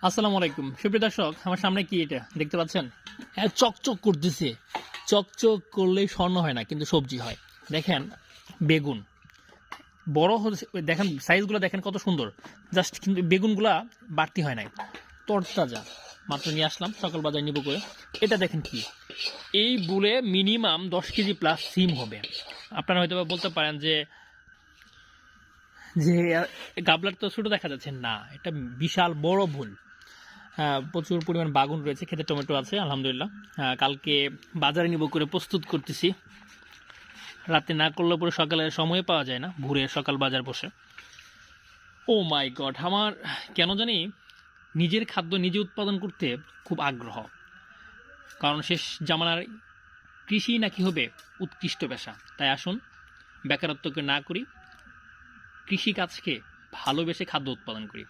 আসসালামু আলাইকুম সুপ্রিয় দর্শক, আমার সামনে কি এটা দেখতে পাচ্ছেন? হ্যাঁ, চকচক করতেছে। চকচক করলেই স্বর্ণ হয় না, কিন্তু সবজি হয়। দেখেন, বেগুন বড় হচ্ছে, দেখেন সাইজগুলো দেখেন কত সুন্দর। জাস্ট কিন্তু বেগুনগুলা বাড়তি হয় নাই, তরতাজা। মাত্র নিয়ে আসলাম সকাল বাজার নিব করে। এটা দেখেন কি, এই বুলে মিনিমাম 10 কেজি প্লাস সিম হবে। আপনারা হয়তো বা বলতে পারেন যে যে গাবলার তো ছোট দেখা যাচ্ছে, না, এটা বিশাল বড় ভুল। হ্যাঁ, প্রচুর পরিমাণ বাগুন রয়েছে, খেতে টমেটো আছে আলহামদুলিল্লাহ। হ্যাঁ, কালকে বাজারে নিব করে প্রস্তুত করতেছি। রাতে না করলে পরে সকালে সময় পাওয়া যায় না, ভোরে সকাল বাজার বসে। ও মাই গড, আমার কেন জানি নিজের খাদ্য নিজে উৎপাদন করতে খুব আগ্রহ। কারণ শেষ জামানার কৃষি নাকি হবে উৎকৃষ্ট পেশা। তাই আসুন, বেকারত্বকে না করি, কৃষিকাজকে ভালোবেসে খাদ্য উৎপাদন করি।